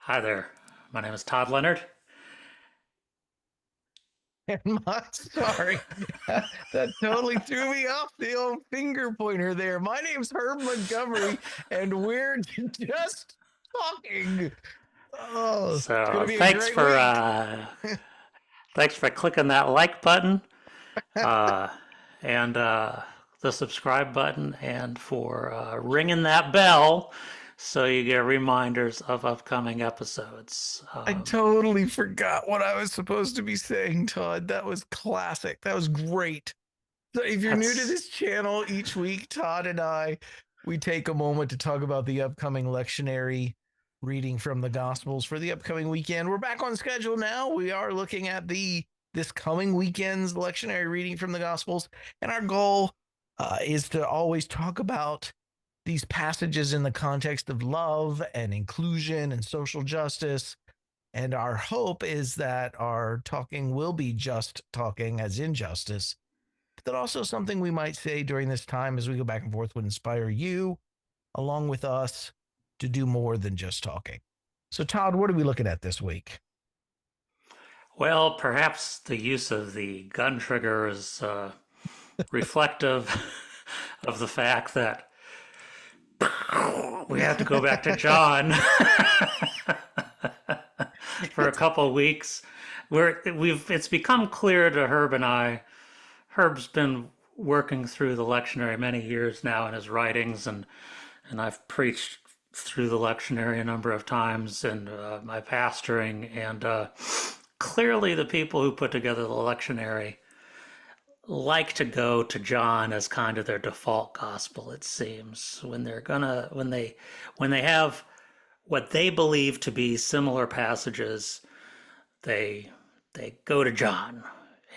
Hi there. My name is Todd Leonard. Sorry, that totally threw me off the old finger pointer there. My name's Herb Montgomery, and we're just talking. Oh, it's going So to be a great week. thanks for clicking that like button uh, and the subscribe button, and for ringing that bell so you get reminders of upcoming episodes. I totally forgot what I was supposed to be saying, Todd. That was classic. That was great. So, if you're new to That's this channel, each week, Todd and we take a moment to talk about the upcoming lectionary reading from the Gospels for the upcoming weekend. We're back on schedule now. We are looking at this coming weekend's lectionary reading from the Gospels, and our goal is to always talk about these passages in the context of love and inclusion and social justice. And our hope is that our talking will be just talking, as in justice, that also something we might say during this time as we go back and forth would inspire you, along with us, to do more than just talking. So, Todd, what are we looking at this week? well, perhaps the use of the gun trigger is reflective of the fact that we have to go back to John for a couple of weeks. It's become clear to Herb and I. Herb's been working through the lectionary many years now in his writings, and I've preached through the lectionary a number of times in my pastoring, and clearly the people who put together the lectionary like to go to John as kind of their default gospel. It seems when they have what they believe to be similar passages, they they go to John,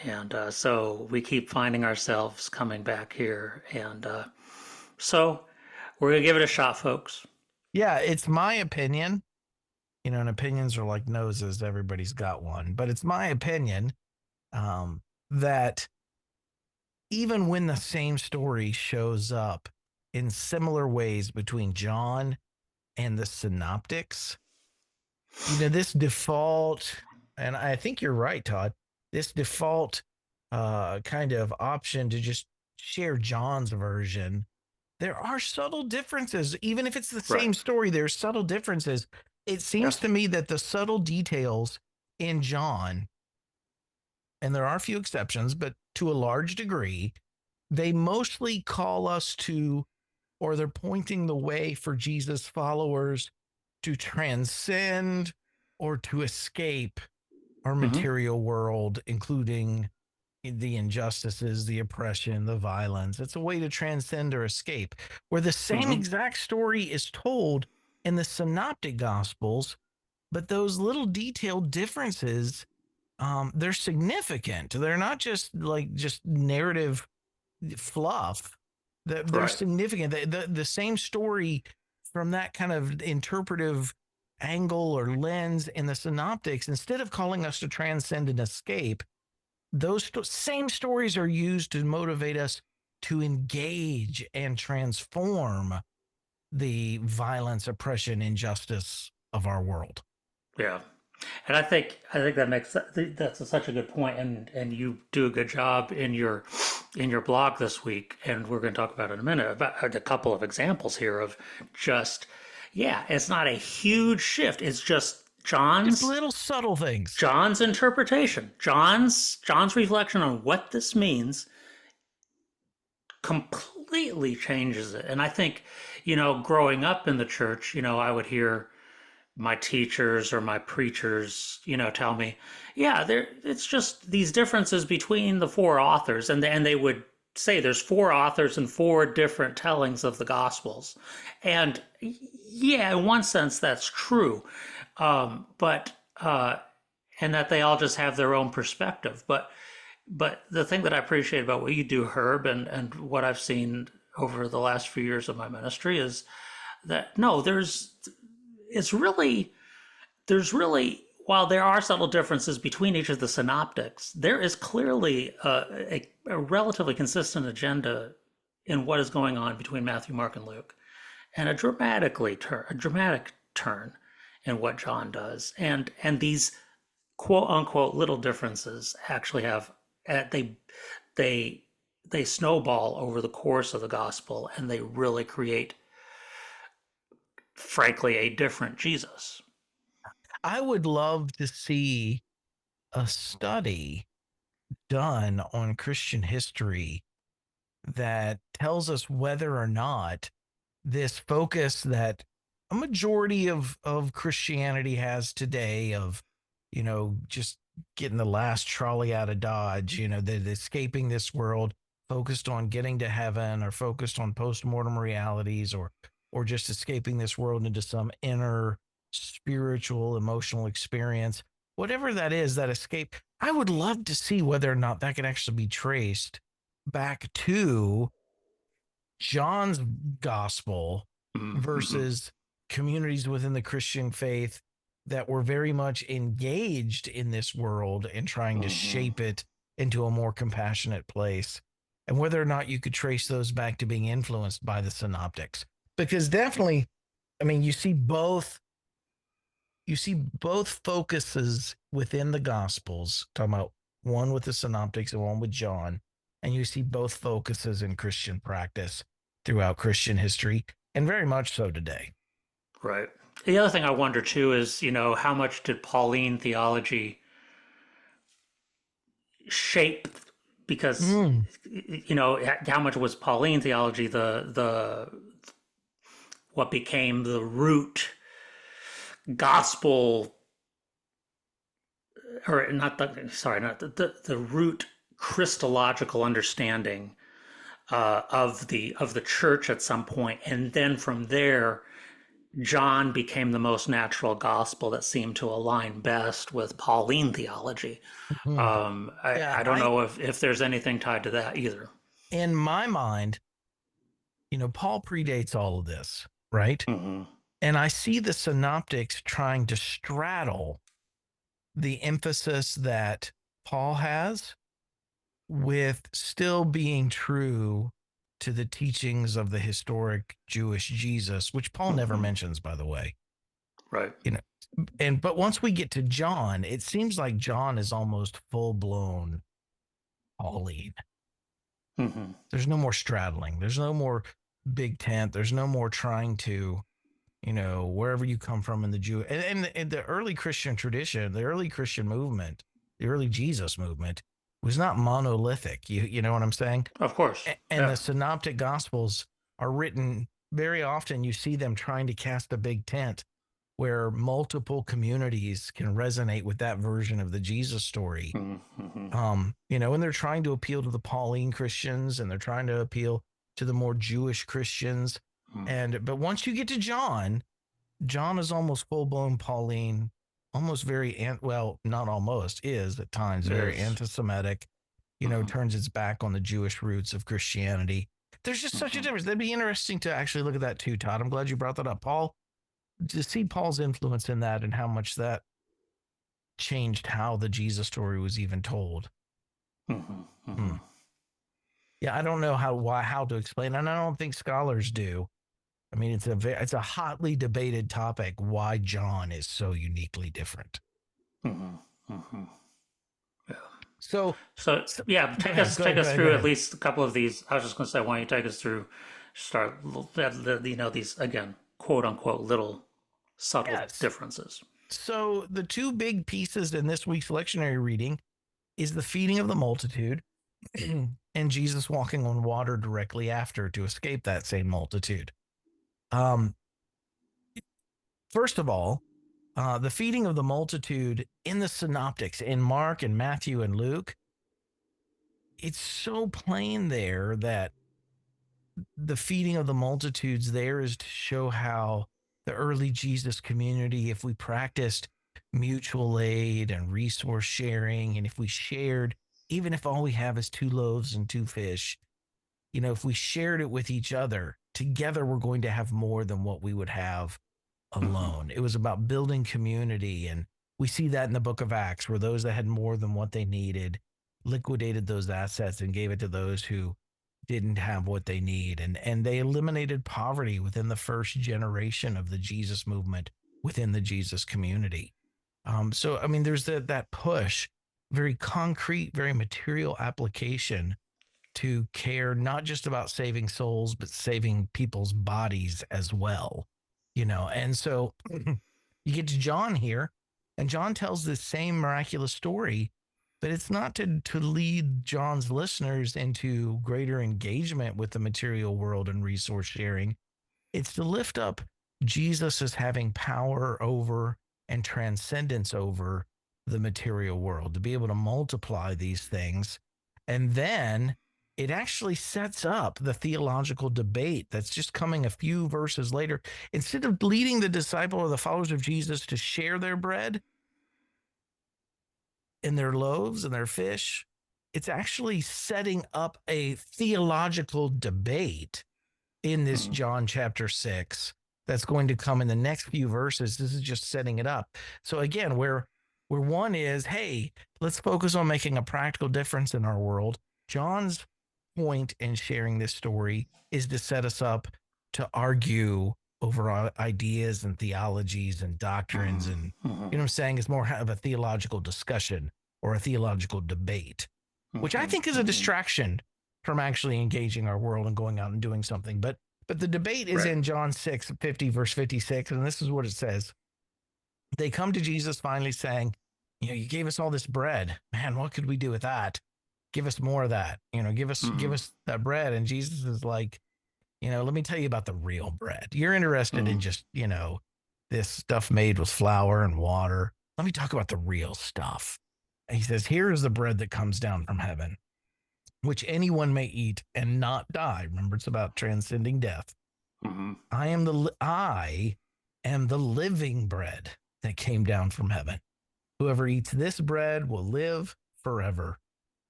and so we keep finding ourselves coming back here, and so we're gonna give it a shot, folks. Yeah, it's my opinion. And opinions are like noses, everybody's got one. But it's my opinion that even when the same story shows up in similar ways between John and the synoptics, this default, and I think you're right, Todd, this default kind of option to just share John's version, there are subtle differences. Even if it's the Right. same story, there's subtle differences. It seems Yes. to me that the subtle details in John, and there are a few exceptions, but to a large degree, they mostly call us to, or they're pointing the way for Jesus followers to transcend or to escape our Mm-hmm. material world, including the injustices, the oppression, the violence. It's a way to transcend or escape. Where the same Mm-hmm. exact story is told in the synoptic gospels, but those little detailed differences, they're significant. They're not just narrative fluff. They're Right. significant. The same story from that kind of interpretive angle or lens in the synoptics, instead of calling us to transcend and escape, those same stories are used to motivate us to engage and transform the violence, oppression, injustice of our world. Yeah. And I think that's such a good point, and you do a good job in your blog this week, and we're going to talk about it in a minute about a couple of examples here of just yeah, it's not a huge shift. It's just Just little subtle things. John's interpretation, John's reflection on what this means completely changes it. And I think, growing up in the church, I would hear my teachers or my preachers, tell me, yeah, it's just these differences between the four authors, and they would say there's four authors and four different tellings of the Gospels, and yeah, in one sense that's true, but and that they all just have their own perspective, but the thing that I appreciate about what you do, Herb, and what I've seen over the last few years of my ministry is that no, it's really there's really while there are subtle differences between each of the synoptics, there is clearly a relatively consistent agenda in what is going on between Matthew, Mark, and Luke, and a dramatic turn in what John does. And these quote unquote little differences actually have they they they snowball over the course of the gospel, and they really create, frankly, a different Jesus. I would love to see a study done on Christian history that tells us whether or not this focus that a majority of Christianity has today of, just getting the last trolley out of Dodge, that escaping this world, focused on getting to heaven or focused on post-mortem realities or just escaping this world into some inner spiritual, emotional experience, whatever that is, that escape. I would love to see whether or not that could actually be traced back to John's gospel Mm-hmm. versus communities within the Christian faith that were very much engaged in this world and trying to Mm-hmm. shape it into a more compassionate place. And whether or not you could trace those back to being influenced by the synoptics. Because definitely, I mean, you see both focuses within the gospels, talking about one with the synoptics and one with John, and you see both focuses in Christian practice throughout Christian history, and very much so today. Right. The other thing I wonder too is, how much did Pauline theology shape? Because, Mm. how much was Pauline theology the what became the root gospel, or not the sorry, not the root Christological understanding of the church at some point, and then from there, John became the most natural gospel that seemed to align best with Pauline theology. Mhm. Yeah, I don't know if there's anything tied to that either. in my mind, Paul predates all of this, right? Mm-hmm. And I see the synoptics trying to straddle the emphasis that Paul has with still being true to the teachings of the historic Jewish Jesus, which Paul never Mm-hmm. mentions, by the way. Right. You know, but once we get to John, it seems like John is almost full blown Pauline. Mm-hmm. There's no more straddling. There's no more big tent. There's no more trying to, wherever you come from in the Jew and the early Christian tradition, the early Christian movement, the early Jesus movement was not monolithic. You know what I'm saying? Of course. And Yeah. the synoptic gospels are written very often. You see them trying to cast a big tent where multiple communities can resonate with that version of the Jesus story. Mm-hmm. And they're trying to appeal to the Pauline Christians and they're trying to appeal to the more Jewish Christians. But once you get to John, John is almost full blown Pauline, almost very well, not almost, is at times very Is. anti-Semitic, Mm-hmm. turns its back on the Jewish roots of Christianity. There's just such a Mm-hmm. difference. That'd be interesting to actually look at that too, Todd. I'm glad you brought that up. Paul, to see Paul's influence in that and how much that changed how the Jesus story was even told. Mm-hmm. Hmm. Mm-hmm. Yeah, I don't know how to explain, and I don't think scholars do. I mean, it's a hotly debated topic why John is so uniquely different. Mm-hmm. Mm-hmm. Yeah. So, So so yeah, go take ahead, us go ahead, take go us ahead, go through at ahead. least a couple of these. I was just going to say, why don't you take us through, start these again, quote unquote, little subtle Yes. differences. So the two big pieces in this week's lectionary reading is the feeding of the multitude and Jesus walking on water directly after to escape that same multitude. Um, First of all, the feeding of the multitude in the synoptics in Mark and Matthew and Luke, it's so plain there that the feeding of the multitudes there is to show how the early Jesus community, if we practiced mutual aid and resource sharing, and if we shared, even if all we have is 2 loaves and 2 fish, if we shared it with each other, together we're going to have more than what we would have Mm-hmm. alone. It was about building community. And we see that in the book of Acts, where those that had more than what they needed liquidated those assets and gave it to those who didn't have what they need. And they eliminated poverty within the first generation of the Jesus movement within the Jesus community. So, I mean, there's that push, very concrete, very material application to care not just about saving souls, but saving people's bodies as well, And so you get to John here, and John tells this same miraculous story, but it's not to lead John's listeners into greater engagement with the material world and resource sharing. It's to lift up Jesus as having power over and transcendence over the material world, to be able to multiply these things. And then it actually sets up the theological debate that's just coming a few verses later. Instead of leading the disciple or the followers of Jesus to share their bread and their loaves and their fish, it's actually setting up a theological debate in this Mhm. John chapter 6 that's going to come in the next few verses. This is just setting it up. So again, where one is, hey, let's focus on making a practical difference in our world. John's point in sharing this story is to set us up to argue over ideas and theologies and doctrines. Mhm. And Mhm. what I'm saying? It's more of a theological discussion or a theological debate, which I Mhm. think is a Mhm. distraction from actually engaging our world and going out and doing something. But the debate is Right. in John 6:50, verse 56, and this is what it says. They come to Jesus finally saying, you gave us all this bread. Man, what could we do with that? Give us more of that. Give Mhm. us that bread. And Jesus is like, let me tell you about the real bread. You're interested in Mhm. just, this stuff made with flour and water. Let me talk about the real stuff. And he says, here is the bread that comes down from heaven, which anyone may eat and not die. Remember, it's about transcending death. Mhm. I am the living bread that came down from heaven. Whoever eats this bread will live forever.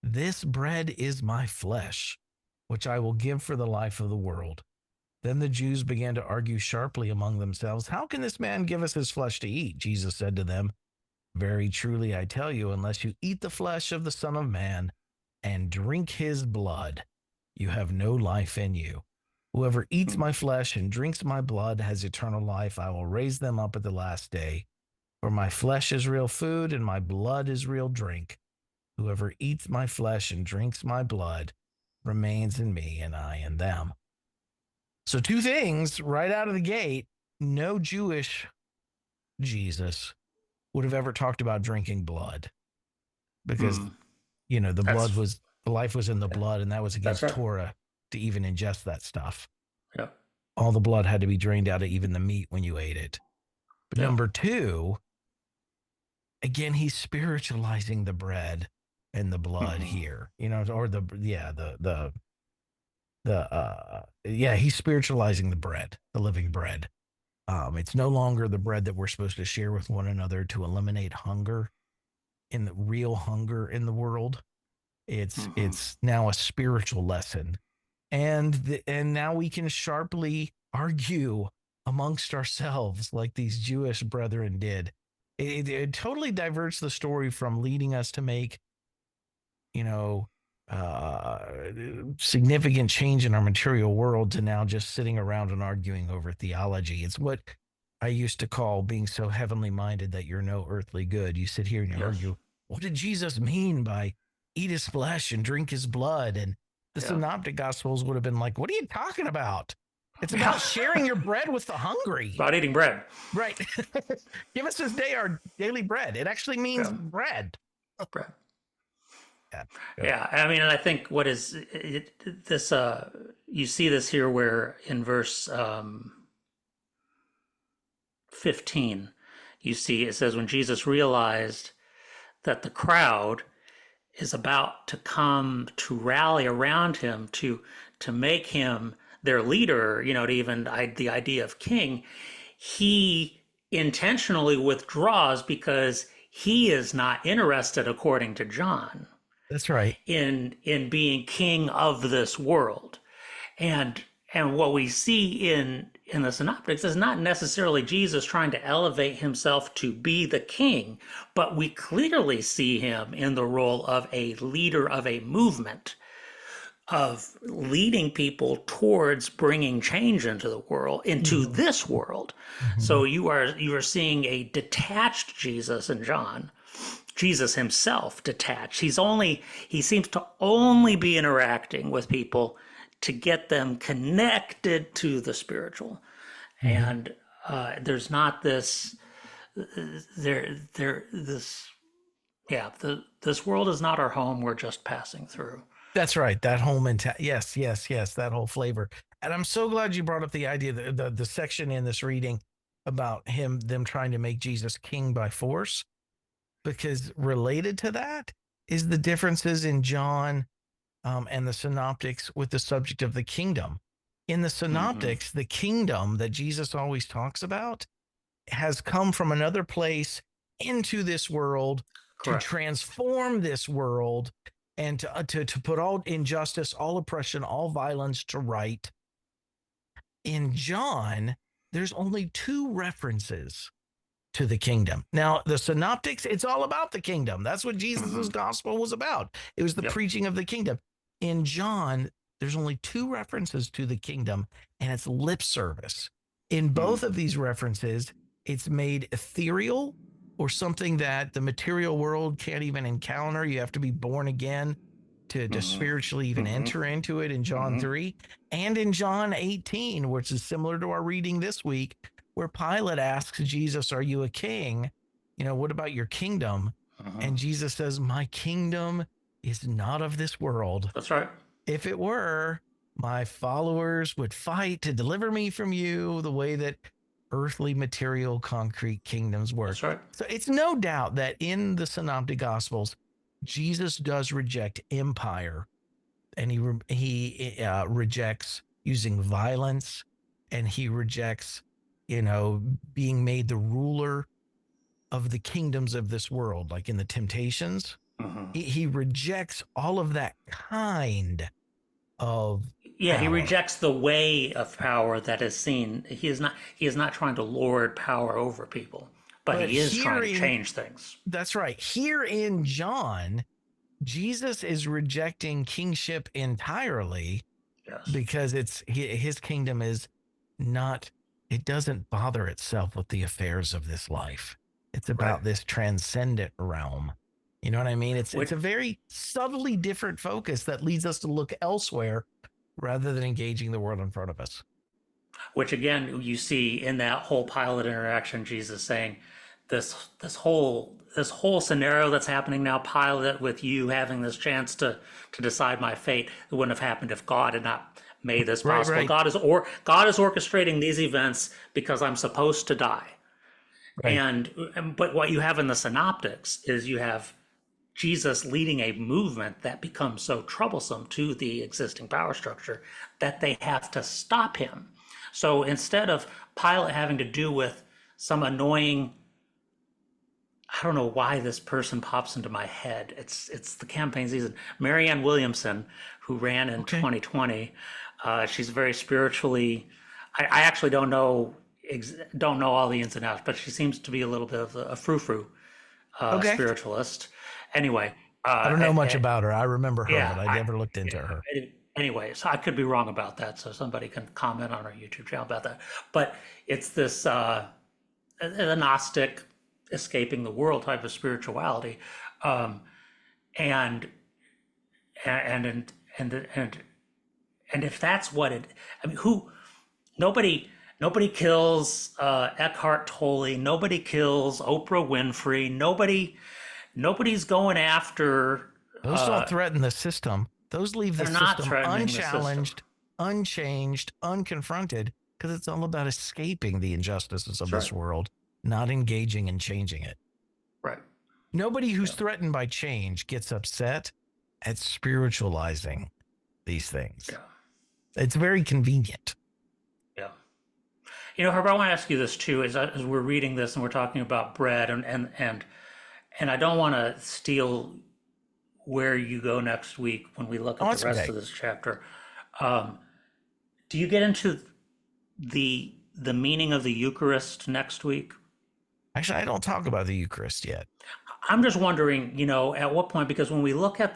This bread is my flesh, which I will give for the life of the world. Then the Jews began to argue sharply among themselves. How can this man give us his flesh to eat? Jesus said to them, very truly, I tell you, unless you eat the flesh of the Son of Man and drink his blood, you have no life in you. Whoever eats Mhm. my flesh and drinks my blood has eternal life. I will raise them up at the last day. For my flesh is real food and my blood is real drink. Whoever eats my flesh and drinks my blood remains in me and I in them. So, two things right out of the gate. No Jewish Jesus would have ever talked about drinking blood because Mhm. the That's life was in the blood, and that was that's against right. Torah to even ingest that stuff. Yeah. All the blood had to be drained out of even the meat when you ate it. But Yeah. number two, again, he's spiritualizing the bread and the blood Mhm. here, or he's spiritualizing the bread, the living bread. It's no longer the bread that we're supposed to share with one another to eliminate hunger in the real hunger in the world. It's Mhm. it's now a spiritual lesson, and now we can sharply argue amongst ourselves like these Jewish brethren did. It totally diverts the story from leading us to make you know uh, significant change in our material world to now just sitting around and arguing over theology. It's what I used to call being so heavenly minded that you're no earthly good. You sit here and you Yes. argue, what did Jesus mean by eat his flesh and drink his blood? And the Yeah. synoptic gospels would have been like, what are you talking about? It's Yeah. about sharing your bread with the hungry. About eating bread. Right. Give us this day our daily bread. It actually means Yeah. bread. Bread. Yeah. Good. Yeah. I mean, and I think what is this? You see this here where in verse 15, you see it says when Jesus realized that the crowd is about to come to rally around him to make him their leader, to even the idea of king, he intentionally withdraws because he is not interested, according to John, That's right. in being king of this world. And what we see in the synoptics is not necessarily Jesus trying to elevate himself to be the king, but we clearly see him in the role of a leader of a movement, of leading people towards bringing change into the world, into Mhm. this world. Mhm. So you are seeing a detached Jesus in John. Jesus himself detached. He seems to only be interacting with people to get them connected to the spiritual. Mhm. And there's not this there this yeah, this world is not our home. We're just passing through. That's right. That whole mentality. Yes, yes, yes. That whole flavor. And I'm so glad you brought up the idea that the section in this reading about them trying to make Jesus king by force, because related to that is the differences in John and the synoptics with the subject of the kingdom. In the Hmm. synoptics, the kingdom that Jesus always talks about has come from another place into this world to Correct. transform this world and to put all injustice, all oppression, all violence to right. In John, there's only two references to the kingdom. Now, the synoptics, it's all about the kingdom. That's what Jesus's Hmm. gospel was about. It was the Yep. preaching of the kingdom. In John, there's only two references to the kingdom, and it's lip service. In both of Hmm. these references, it's made ethereal or something that the material world can't even encounter. You have to be born again to Hmm. spiritually even Hmm. enter into it in John Hmm. 3 and in John 18, which is similar to our reading this week, where Pilate asks Jesus, "Are you a king? You know, what about your kingdom?" Hmm. And Jesus says, "My kingdom is not of this world. That's right. If it were, my followers would fight to deliver me from you the way that earthly, material, concrete kingdoms work." That's right. So it's no doubt that in the Synoptic Gospels, Jesus does reject empire, and he rejects using violence, and he rejects, being made the ruler of the kingdoms of this world, like in the Temptations. Hmm. He rejects all of that kind of Yeah, he power. rejects the way of power that is seen. He is not trying to lord power over people, but But he is here trying to in change things. That's right. Here in John, Jesus is rejecting kingship entirely Yes. because his kingdom is not, it doesn't bother itself with the affairs of this life. It's Right. about this transcendent realm. You know what I mean? It's Which a very subtly different focus that leads us to look elsewhere rather than engaging the world in front of us. which again you see in that whole pilot interaction, Jesus saying, this whole scenario that's happening now, Pilate, with you having this chance to decide my fate, it wouldn't have happened if God had not made this Right, possible. right, God is orchestrating these events because I'm supposed to die. right. But what you have in the synoptics is you have Jesus leading a movement that becomes so troublesome to the existing power structure that they have to stop him. So instead of Pilate having to do with some annoying, I don't know why this person pops into my head. It's the campaign season. Marianne Williamson, who ran in Okay. 2020, she's very spiritually. I actually don't know all the ins and outs, but she seems to be a little bit of a frou-frou Okay. spiritualist. Anyway, I don't know much about her. I remember her, but yeah, I never looked into her. anyway, so I could be wrong about that. So somebody can comment on our YouTube channel about that. But it's this a Gnostic escaping the world type of spirituality, um, and and and and and and if that's what it, I mean, nobody nobody kills Eckhart Tolle, nobody kills Oprah Winfrey, nobody's going after. Those don't threaten the system. Those leave the They're not system threatening the system. unchallenged, unchanged, unconfronted, because it's all about escaping the injustices of That's this right. world, not engaging and changing it. Right. Nobody who's Yeah. threatened by change gets upset at spiritualizing these things. Yeah. It's very convenient. Yeah. Herbert, I want to ask you this too, as we're reading this and we're talking about bread, and I don't want to steal where you go next week when we look Oh, at the that's rest okay. of this chapter. Um, do you get into the meaning of the Eucharist next week? Actually, I don't talk about the Eucharist yet. I'm just wondering, at what point, because when we look at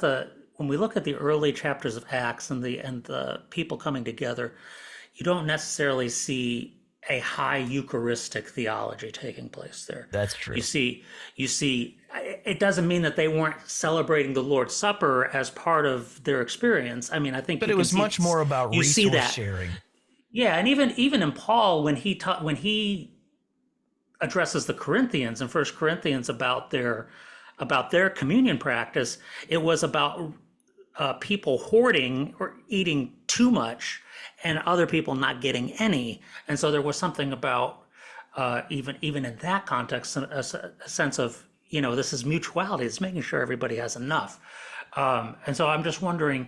when we look at the early chapters of Acts and the people coming together, you don't necessarily see a high Eucharistic theology taking place there. That's You true. see, you see, it doesn't mean that they weren't celebrating the Lord's Supper as part of their experience. I mean, I think But you it can was see, much more about you see resource that, sharing. yeah, and even in Paul when he addresses the Corinthians in First Corinthians about their communion practice, it was about people hoarding or eating too much and other people not getting any. And so there was something about even in that context, a sense of, this is mutuality. It's making sure everybody has enough. And so I'm just wondering,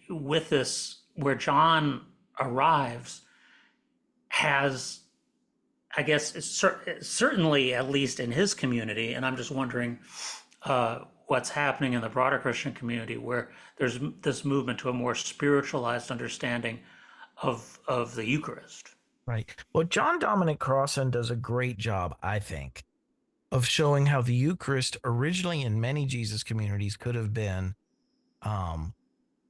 with this, where John arrives, has, I guess, certainly at least in his community, and I'm just wondering what's happening in the broader Christian community, where there's this movement to a more spiritualized understanding of the Eucharist. Right. Well, John Dominic Crossan does a great job, I think, of showing how the Eucharist originally in many Jesus communities could have been um,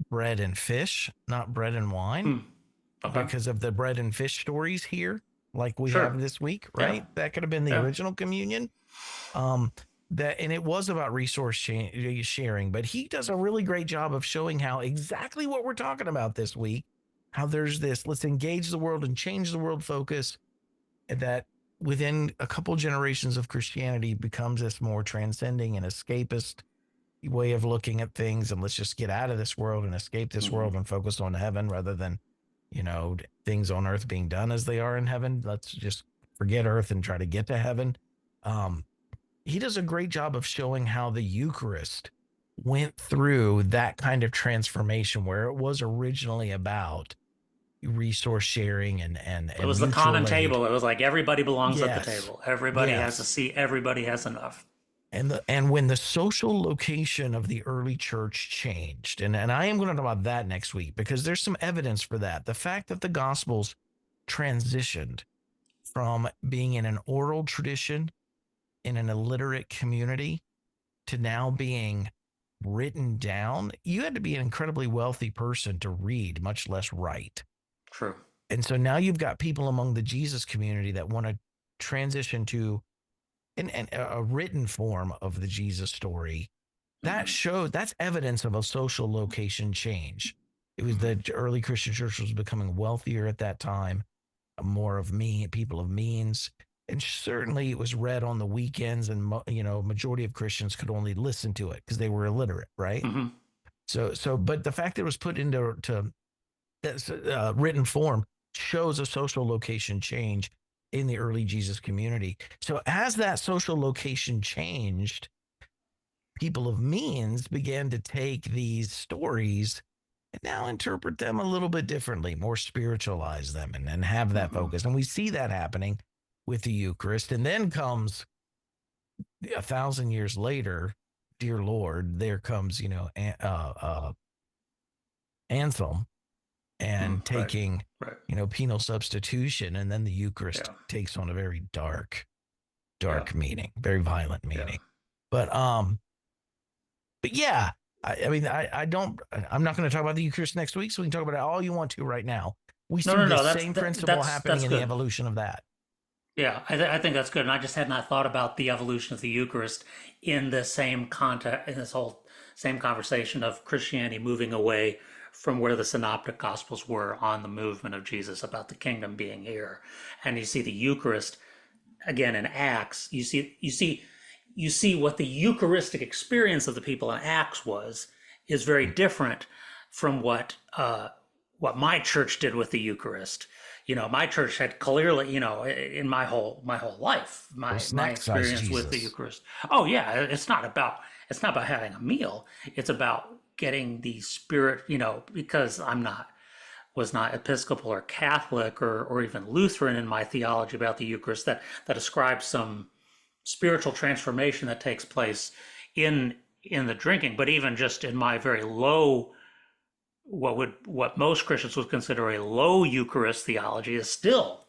bread and fish, not bread and wine, Hmm. Okay. because of the bread and fish stories here, like we Sure. have this week, Yeah. right? That could have been the Yeah. original communion. Um, that and it was about resource sharing, but he does a really great job of showing how exactly what we're talking about this week, how there's this let's engage the world and change the world focus that within a couple generations of Christianity becomes this more transcending and escapist way of looking at things. And let's just get out of this world and escape this Mm-hmm. world and focus on heaven rather than, things on earth being done as they are in heaven. Let's just forget earth and try to get to heaven. Um, he does a great job of showing how the Eucharist went through that kind of transformation where it was originally about resource sharing It and was the common mutual aid. table. It was like everybody belongs at the Yes. table. Everybody has a Yes. seat. Everybody has enough. And when the social location of the early church changed, and I am going to talk about that next week because there's some evidence for that. The fact that the gospels transitioned from being in an oral tradition in an illiterate community to now being written down, you had to be an incredibly wealthy person to read, much less write. True. And so now you've got people among the Jesus community that want to transition to a written form of the Jesus story. Mm-hmm. That's evidence of a social location change. It was Mm-hmm. the early Christian church was becoming wealthier at that time, more of people of means. And certainly it was read on the weekends, and majority of Christians could only listen to it because they were illiterate, right? Mm-hmm. But the fact that it was put into written form shows a social location change in the early Jesus community. So as that social location changed, people of means began to take these stories and now interpret them a little bit differently, more spiritualize them, and have that Mm-hmm. focus. And we see that happening with the Eucharist. And then comes 1,000 years later, dear Lord, there comes, Anselm and Right. taking, Right. penal substitution. And then the Eucharist Yeah. takes on a very dark, Yeah. dark meaning, very violent Yeah. meaning. But, but yeah, I mean, I don't, I'm not going to talk about the Eucharist next week. So we can talk about it all you want to right now. We No, see no, the no. same principle happening That's in the good. evolution of that. Yeah, I think that's good. And I just had not thought about the evolution of the Eucharist in the same context, in this whole same conversation of Christianity moving away from where the synoptic gospels were on the movement of Jesus about the kingdom being here. And you see the Eucharist again in Acts. You see what the Eucharistic experience of the people in Acts is very different from what my church did with the Eucharist. My church had clearly, in my whole life, Well, my snack size experience with the Jesus. Eucharist. Oh yeah, it's not about having a meal. It's about getting the spirit, because was not Episcopal or Catholic or even Lutheran in my theology about the Eucharist that ascribes some spiritual transformation that takes place in the drinking, but even just in my very low, what most Christians would consider a low Eucharist theology, is still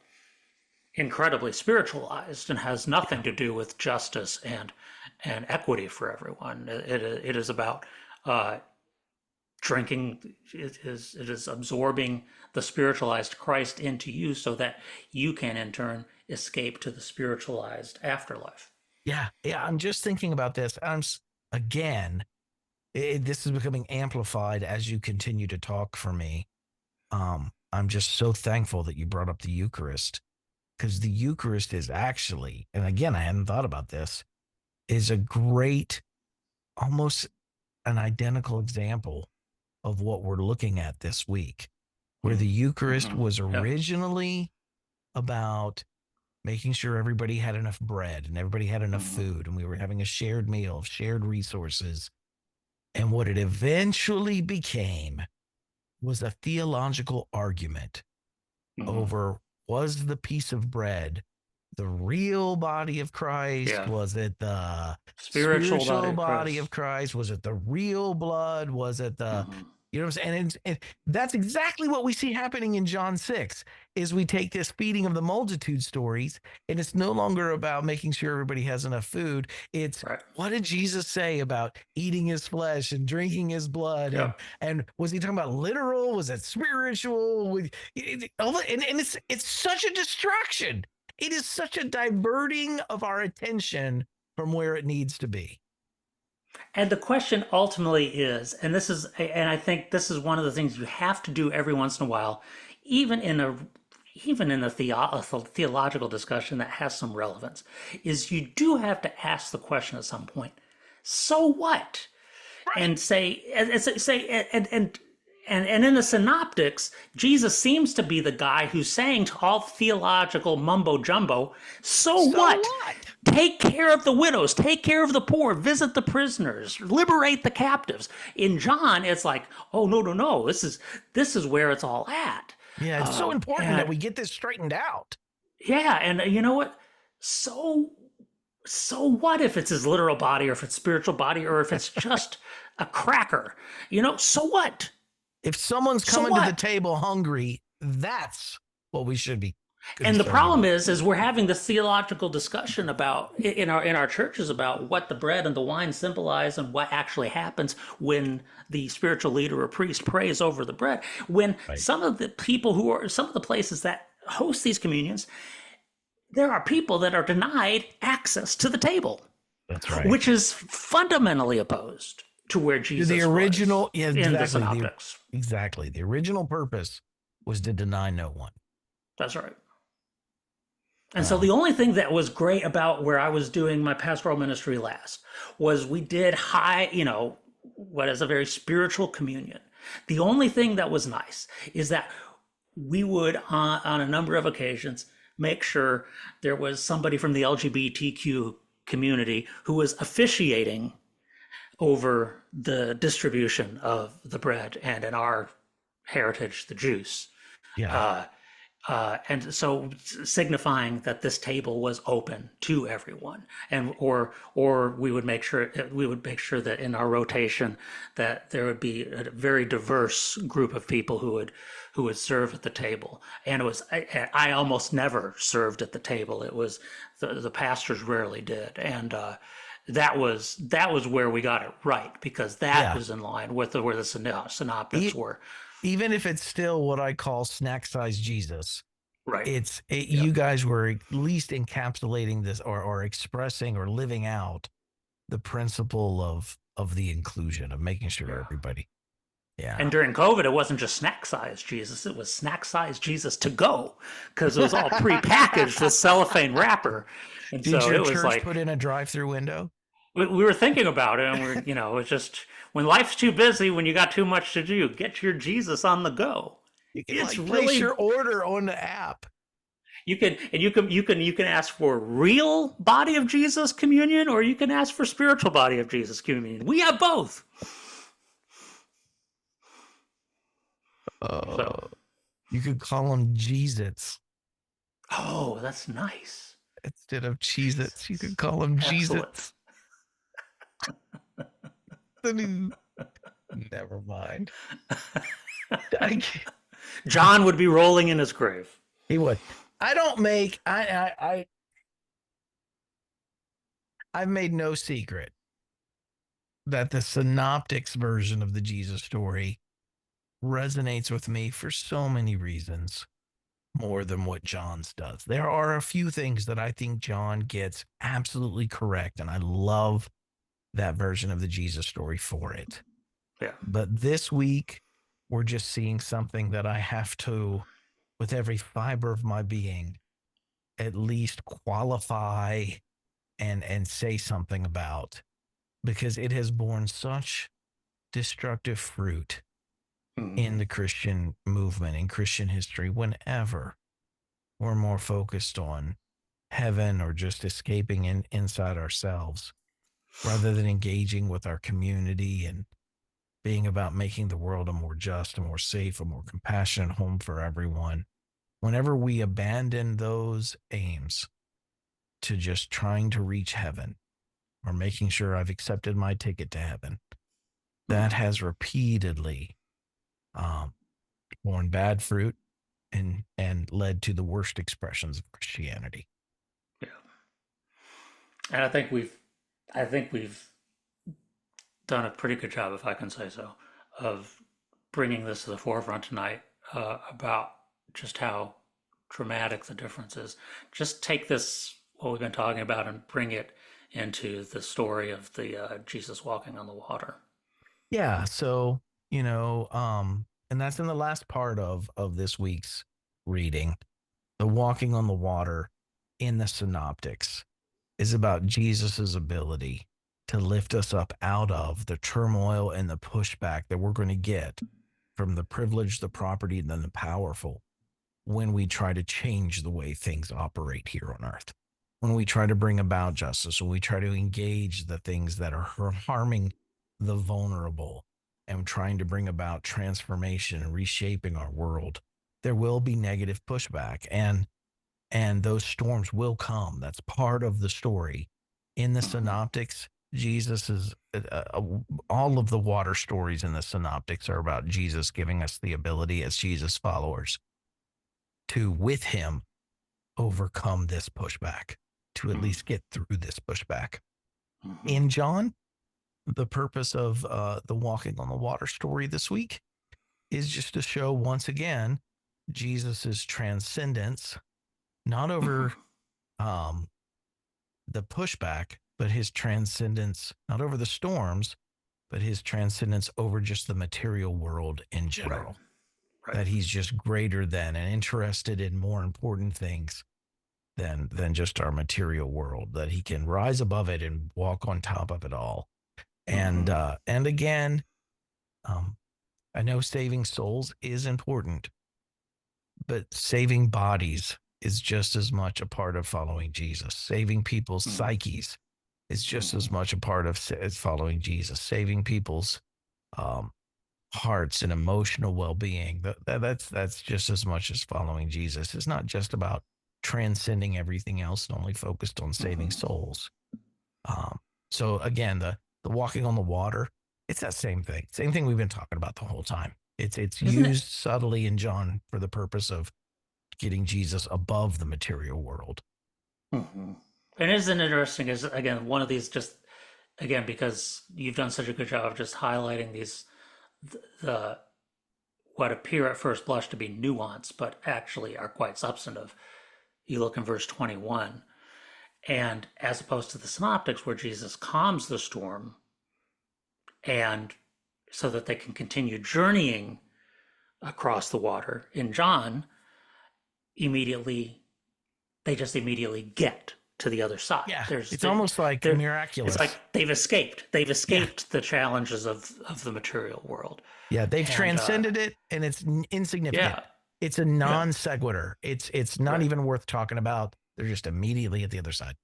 incredibly spiritualized and has nothing to do with justice and equity for everyone. It is about drinking it is absorbing the spiritualized Christ into you so that you can in turn escape to the spiritualized afterlife. Yeah, yeah. I'm just thinking about this. Again, this is becoming amplified as you continue to talk for me. I'm just so thankful that you brought up the Eucharist, because the Eucharist is actually, and again, I hadn't thought about this, is a great, almost an identical example of what we're looking at this week, where the Eucharist Mm-hmm. was Yep. originally about making sure everybody had enough bread and everybody had enough Mm-hmm. food, and we were having a shared meal of shared resources. And what it eventually became was a theological argument Mm-hmm. over, was the piece of bread the real body of Christ? Yeah. Was it the Spiritual body spiritual of body Christ. of Christ? Was it the real blood? Was it the, Mm-hmm. you know what I'm saying? And that's exactly what we see happening in John 6 is we take this feeding of the multitude stories, and it's no longer about making sure everybody has enough food. It's, Right. what did Jesus say about eating his flesh and drinking his blood? Yep. And was he talking about literal? Was it spiritual? And it's such a distraction. It is such a diverting of our attention from where it needs to be. And the question ultimately is, and I think this is one of the things you have to do every once in a while, even in a theological discussion that has some relevance, is you do have to ask the question at some point, so what? Right. And and in the synoptics, Jesus seems to be the guy who's saying to all theological mumbo jumbo, so So what? what? Take care of the widows, take care of the poor, visit the prisoners, liberate the captives. In John, it's like, oh no, no, no, this is where it's all at. Yeah, it's so important that And we get this straightened out. yeah, and you know what? So so what if it's his literal body or if it's spiritual body or if it's just a cracker? So what? If someone's So coming to the what? table hungry, that's what we should be And the concerned problem about. is we're having this theological discussion about in our churches about what the bread and the wine symbolize and what actually happens when the spiritual leader or priest prays over the bread. When Right. some of the places that host these communions, there are people that are denied access to the table, That's right. which is fundamentally opposed to where The Jesus was original, yeah, in the exactly. synoptics. Exactly. The original purpose was to deny no one. That's right. And so the Um, only thing that was great about where I was doing my pastoral ministry last was we did what is a very spiritual communion. The only thing that was nice is that we would, on a number of occasions, make sure there was somebody from the LGBTQ community who was officiating over the distribution of the bread and, in our heritage, the juice. yeah. Uh, and so signifying that this table was open to everyone, and or we would make sure that in our rotation that there would be a very diverse group of people who would serve at the table. And I almost never served at the table. It was the pastors rarely did, and that was where we got it right, because that Yeah. was in line with where the synoptics E- were. Even if it's still what I call snack size Jesus, Right. Yeah. you guys were at least encapsulating this, or expressing or living out the principle of the inclusion, of making sure Yeah. everybody. And Yeah. during COVID, it wasn't just snack size Jesus; it was snack size Jesus to go, because it was all prepackaged with cellophane wrapper, and Did so your it was church like put in a drive-through window? we were thinking about it, and it's just when life's too busy, when you got too much to do, get your Jesus on the go. You can It's like place really your order on the app. you can ask for real body of Jesus communion, or you can ask for spiritual body of Jesus communion. We have both. So, You could call them Jesus oh, that's nice. instead of Cheez-Its. You could Jesus. call them Excellent. Jesus. Never mind. I can't- John would be rolling in his grave. He would. I don't make. I've made no secret that the synoptics version of the Jesus story resonates with me for so many reasons more than what John's does. There are a few things that I think John gets absolutely correct, and I love that version of the Jesus story for it. Yeah. But this week, we're just seeing something that I have to, with every fiber of my being, at least qualify and say something about, because it has borne such destructive fruit in Hmm. the Christian movement, in Christian history, whenever we're more focused on heaven or just escaping inside ourselves rather than engaging with our community and being about making the world a more just, a more safe, a more compassionate home for everyone. Whenever we abandon those aims to just trying to reach heaven or making sure I've accepted my ticket to heaven, that Hmm. has repeatedly um, borne bad fruit and led to the worst expressions of Christianity. Yeah. And I think we've done a pretty good job, if I can say so, of bringing this to the forefront tonight about just how dramatic the difference is. Just take this, what we've been talking about, and bring it into the story of the Jesus walking on the water. Yeah, so and that's in the last part of this week's reading. The walking on the water in the synoptics is about Jesus's ability to lift us up out of the turmoil and the pushback that we're going to get from the privileged, the property, and then the powerful when we try to change the way things operate here on earth. When we try to bring about justice, when we try to engage the things that are harming the vulnerable and trying to bring about transformation and reshaping our world, there will be negative pushback and those storms will come. That's part of the story. In the Mm-hmm. synoptics, Jesus is all of the water stories in the synoptics are about Jesus giving us the ability as Jesus followers to, with him, overcome this pushback, to at least get through this pushback. Mm-hmm. In John, the purpose of the walking on the water story this week is just to show once again Jesus's transcendence, not over Mm-hmm. um, the pushback, but his transcendence, not over the storms, but his transcendence over just the material world in Right. general. Right. That he's just greater than and interested in more important things than just our material world. That he can rise above it and walk on top of it all. Mm-hmm. And again, um, I know saving souls is important, but saving bodies is just as much a part of following Jesus. Saving people's psyches is just Mm-hmm. as much a part of as following Jesus. Saving people's um, hearts and emotional well-being. That's just as much as following Jesus. It's not just about transcending everything else and only focused on saving Mm-hmm. souls. Um, so again, the walking on the water, it's that same thing we've been talking about the whole time. It's Isn't it? used subtly in John for the purpose of getting Jesus above the material world. Mm-hmm. And isn't it interesting? Is again one of these just again because you've done such a good job of just highlighting these the what appear at first blush to be nuance, but actually are quite substantive. You look in verse 21, and as opposed to the synoptics where Jesus calms the storm and so that they can continue journeying across the water, in John, immediately they just immediately get to the other side. Yeah, There's it's almost like there it's miraculous. like they've escaped. They've Yeah, escaped the challenges of the material world. yeah, they've And transcended it, and it's insignificant. yeah, It's a yeah, non sequitur. It's not right. even worth talking about. They're just immediately at the other side.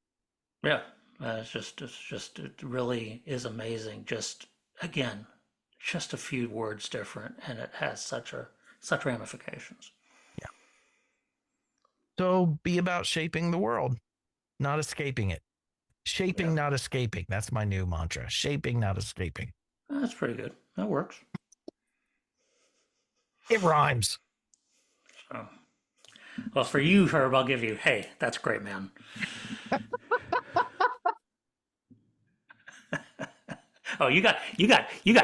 Yeah. It really is amazing. Just again, just a few words different and it has such ramifications. Yeah. So be about shaping the world, not escaping it. Yeah. Shaping, not escaping. That's my new mantra. Shaping, not escaping. That's pretty good. That works. It rhymes. So, well, for you, Herb, I'll give you, hey, that's great, man. Oh, you got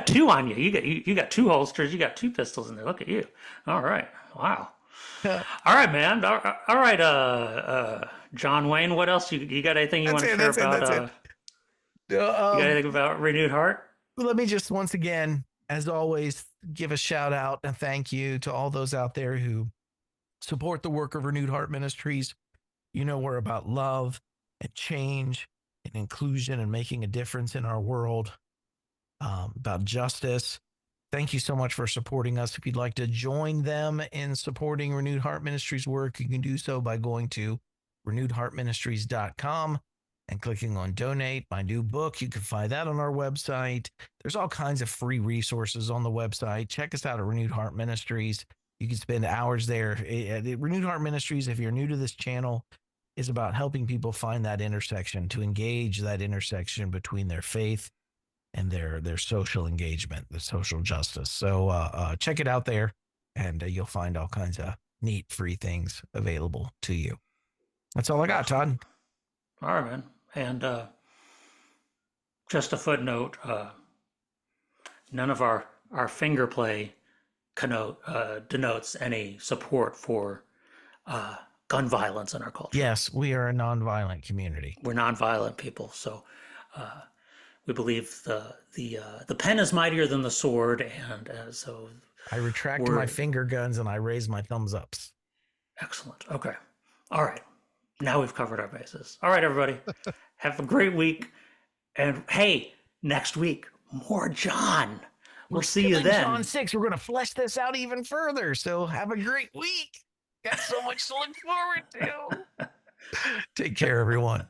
two on you. You got two holsters. You got two pistols in there. Look at you. All right. Wow. All right, man. All right. John Wayne. What else? You got anything you That's want to it. share That's it. about? That's it. You got Um, anything about Renewed Heart? Let me just once again, as always, give a shout out and thank you to all those out there who support the work of Renewed Heart Ministries. You know, we're about love and change and inclusion and making a difference in our world, about justice. Thank you so much for supporting us. If you'd like to join them in supporting Renewed Heart Ministries work, you can do so by going to renewedheartministries.com and clicking on donate. My new book, you can find that on our website. There's all kinds of free resources on the website. Check us out at Renewed Heart Ministries. You can spend hours there. Renewed Heart Ministries, if you're new to this channel, is about helping people find that intersection, to engage that intersection between their faith and their social engagement, the social justice. So check it out there, and you'll find all kinds of neat free things available to you. That's all I got, Excellent. Todd. All right, man. And just a footnote: none of our finger play denotes any support for gun violence in our culture. Yes, we are a nonviolent community. We're nonviolent people, so we believe the pen is mightier than the sword, and so I retract my we're finger guns and I raise my thumbs ups. excellent. Okay, all right. Now we've covered our bases. All right, everybody, have a great week, and hey, next week more John. We'll see you then. John 6, we're going to flesh this out even further. So have a great week. Got so much to look forward to. Take care, everyone.